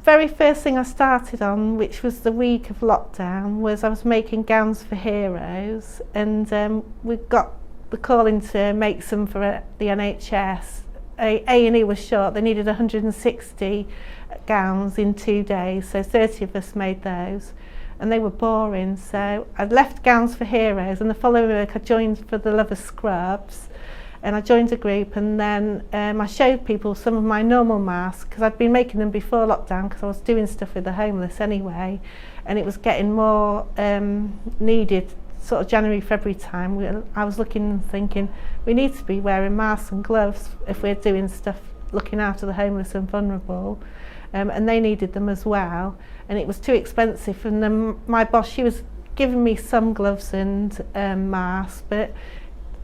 very first thing I started on, which was the week of lockdown, was I was making gowns for heroes, and we got the calling to make some for the NHS. A&E was short, they needed 160 gowns in 2 days, so 30 of us made those, and they were boring. So I'd left Gowns for Heroes, and the following week I joined for the Love of Scrubs, and I joined a group, and then I showed people some of my normal masks, because I'd been making them before lockdown because I was doing stuff with the homeless anyway, and it was getting more needed sort of January, February time. I was looking and thinking, we need to be wearing masks and gloves if we're doing stuff looking after the homeless and vulnerable, and they needed them as well, and it was too expensive. And then my boss, she was giving me some gloves and masks, but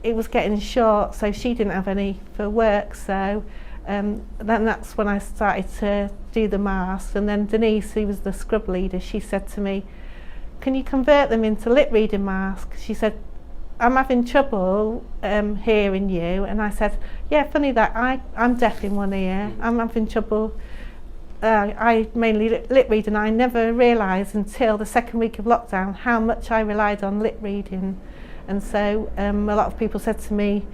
it was getting short, so she didn't have any for work. So then that's when I started to do the masks. And then Denise, who was the scrub leader, she said to me, can you convert them into lip reading masks? She said, I'm having trouble hearing you. And I said, yeah, funny that, I'm deaf in one ear. I'm having trouble. I mainly lip read, and I never realised until the second week of lockdown how much I relied on lip reading. And so a lot of people said to me,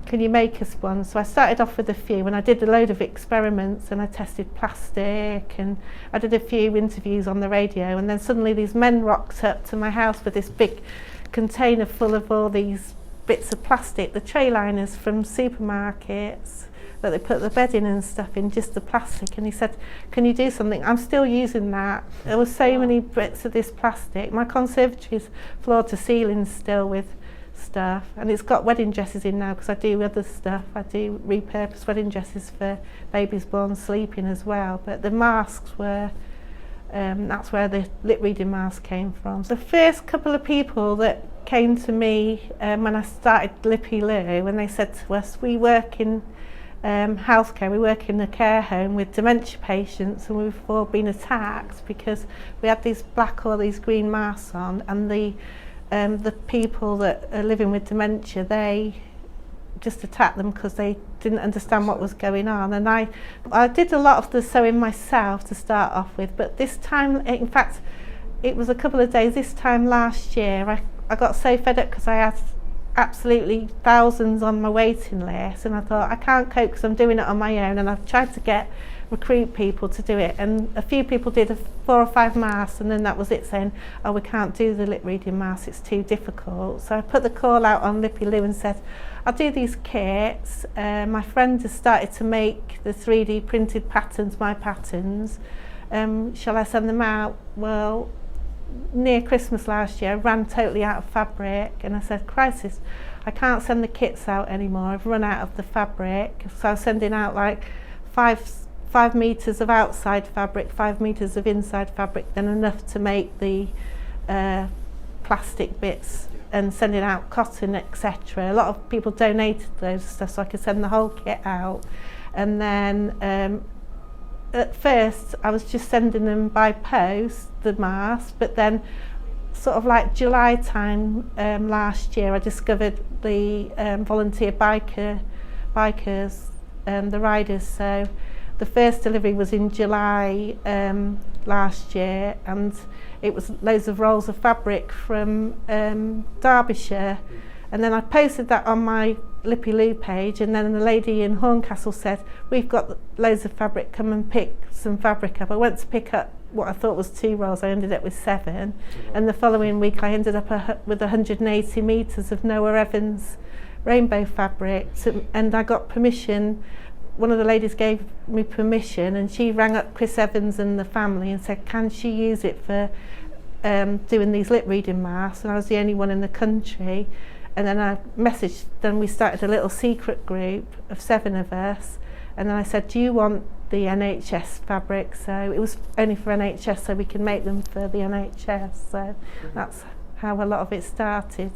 can you make us one? So I started off with a few, and I did a load of experiments, and I tested plastic, and I did a few interviews on the radio, and then suddenly these men rocked up to my house with this big container full of all these bits of plastic, the tray liners from supermarkets that they put the bed in and stuff in, just the plastic. And he said, can you do something? I'm still using that. There were so many bits of this plastic. My conservatory is floor to ceiling still with stuff, and it's got wedding dresses in now because I do other stuff. I do repurposed wedding dresses for babies born sleeping as well. But the masks were, that's where the lip reading mask came from. The first couple of people that came to me when I started Lippy Lou, and they said to us, we work in healthcare, we work in a care home with dementia patients, and we've all been attacked because we had these black or these green masks on, and the people that are living with dementia, they just attacked them because they didn't understand what was going on. And I did a lot of the sewing myself to start off with, but this time, in fact, it was a couple of days this time last year, I got so fed up because I had absolutely thousands on my waiting list, and I thought I can't cope because I'm doing it on my own, and I've tried to recruit people to do it, and a few people did 4 or 5 masks, and then that was it, saying, oh, we can't do the lip reading mask, it's too difficult. So I put the call out on Lippy Lou and said, I'll do these kits. My friend has started to make the 3D printed patterns, my patterns. Shall I send them out? Well, near Christmas last year I ran totally out of fabric, and I said, crisis, I can't send the kits out anymore, I've run out of the fabric. So I was sending out like 5 metres of outside fabric, 5 metres of inside fabric, then enough to make the plastic bits, and sending out cotton, etc. A lot of people donated those stuff so I could send the whole kit out. And then at first I was just sending them by post, the masks, but then sort of like July time last year I discovered the volunteer bikers, the riders. So the first delivery was in July last year, and it was loads of rolls of fabric from Derbyshire, and then I posted that on my Lippy Lou page, and then the lady in Horncastle said, we've got loads of fabric, come and pick some fabric up. I went to pick up what I thought was 2 rolls, I ended up with 7, and the following week I ended up with 180 metres of Noah Evans rainbow fabric, and I got permission. One of the ladies gave me permission, and she rang up Chris Evans and the family and said, can she use it for doing these lip reading masks? And I was the only one in the country. And then I messaged, then we started a little secret group of 7 of us, and then I said, do you want the NHS fabric? So it was only for NHS, so we can make them for the NHS. So that's how a lot of it started.